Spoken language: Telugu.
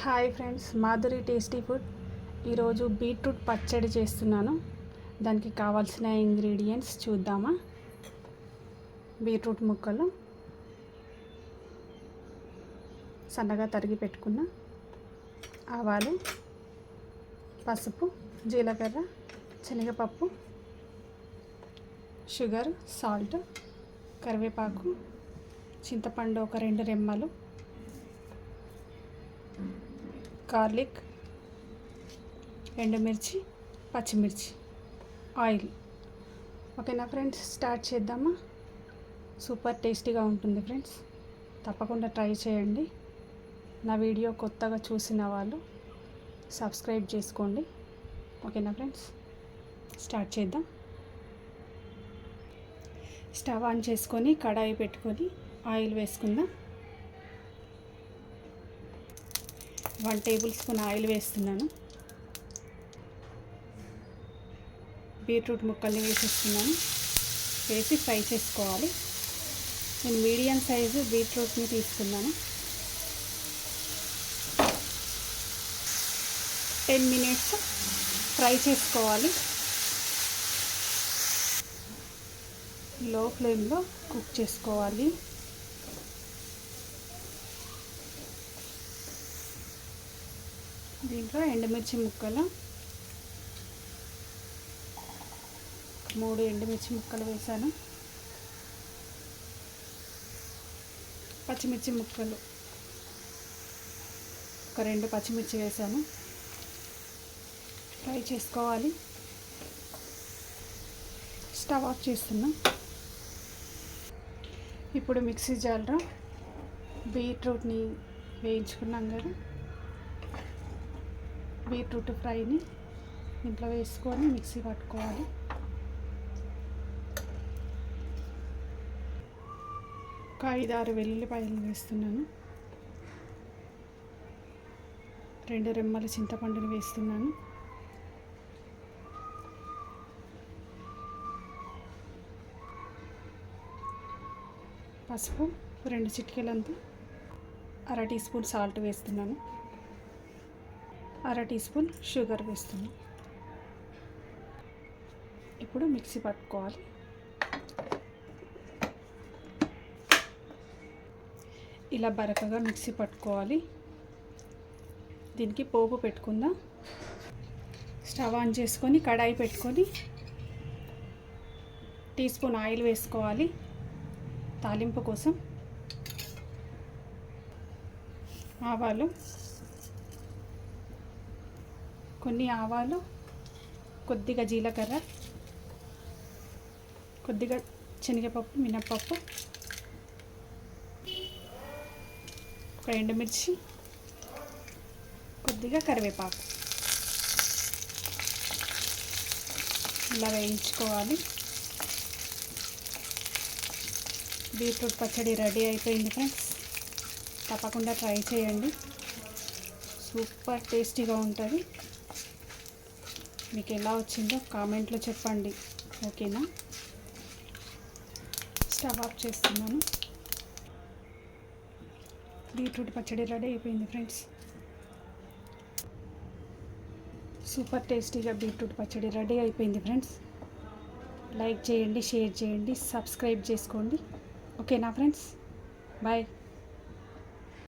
Hi friends, Madhuri tasty food. ఈరోజు బీట్రూట్ పచ్చడి చేస్తున్నాను. దానికి కావాల్సిన ఇంగ్రీడియంట్స్ చూద్దామా. బీట్రూట్ ముక్కలు సన్నగా తరిగి పెట్టుకున్న, ఆవాలు, పసుపు, జీలకర్ర, శనగపప్పు, షుగర్, సాల్ట్, కరివేపాకు, చింతపండు ఒక 2 రెమ్మలు, గార్లిక్, ఎండుమిర్చి, పచ్చిమిర్చి, ఆయిల్. ఓకేనా ఫ్రెండ్స్, స్టార్ట్ చేద్దామా. సూపర్ టేస్టీగా ఉంటుంది ఫ్రెండ్స్, తప్పకుండా ట్రై చేయండి. నా వీడియో కొత్తగా చూసిన వాళ్ళు సబ్స్క్రైబ్ చేసుకోండి. ఓకేనా ఫ్రెండ్స్, స్టార్ట్ చేద్దాం. స్టవ్ ఆన్ చేసుకొని కడాయి పెట్టుకొని ఆయిల్ వేసుకుందాం. 1 టేబుల్ స్పూన్ ఆయిల్ వేస్తున్నాను. బీట్రూట్ ముక్కల్ని వేసేస్తున్నాను. వేసి ఫ్రై చేసుకోవాలి. నేను మీడియం సైజు బీట్రూట్ని తీసుకున్నాను. 10 మినిట్స్ ఫ్రై చేసుకోవాలి. లో ఫ్లేమ్లో కుక్ చేసుకోవాలి. దీంట్లో ఎండుమిర్చి ముక్కలు 3 ఎండుమిర్చి ముక్కలు వేసాను. పచ్చిమిర్చి ముక్కలు ఒక 2 పచ్చిమిర్చి వేసాను. ఫ్రై చేసుకోవాలి. స్టవ్ ఆఫ్ చేస్తున్నాం. ఇప్పుడు మిక్సీ జార్లో బీట్రూట్ని వేయించుకున్నాం కదా, బీట్రూట్ ఫ్రైని ఇంట్లో వేసుకొని మిక్సీ పట్టుకోవాలి. ఒక 5-6 వెల్లుల్లిపాయలు వేస్తున్నాను. 2 రెమ్మల చింతపండుని వేస్తున్నాను. పసుపు 2 చిటికెలంతా, 1/2 టీ స్పూన్ సాల్ట్ వేస్తున్నాను. 1/2 టీ స్పూన్ షుగర్ వేస్తున్నాను. ఇప్పుడు మిక్సీ పట్టుకోవాలి. ఇలా బరకగా మిక్సీ పట్టుకోవాలి. దీనికి పోపు పెట్టుకుందాం. స్టవ్ ఆన్ చేసుకొని కడాయి పెట్టుకొని టీ స్పూన్ ఆయిల్ వేసుకోవాలి. తాలింపు కోసం ఆవాలు, కొన్ని ఆవాలు, కొద్దిగా జీలకర్ర, కొద్దిగా శనగపప్పు, మినప్పప్పు, ఒక ఎండుమిర్చి, కొద్దిగా కరివేపాకు ఇలా వేయించుకోవాలి. బీట్రూట్ పచ్చడి రెడీ అయిపోయింది ఫ్రెండ్స్, తప్పకుండా ట్రై చేయండి. సూపర్ టేస్టీగా ఉంటుంది. మీకు ఎలా వచ్చిందో కామెంట్లో చెప్పండి. ఓకేనా, స్టవ్ ఆఫ్ చేస్తున్నాను. బీట్రూట్ పచ్చడి రెడీ అయిపోయింది ఫ్రెండ్స్. సూపర్ టేస్టీగా బీట్రూట్ పచ్చడి రెడీ అయిపోయింది ఫ్రెండ్స్. లైక్ చేయండి, షేర్ చేయండి, సబ్స్క్రైబ్ చేసుకోండి. ఓకేనా ఫ్రెండ్స్, బాయ్.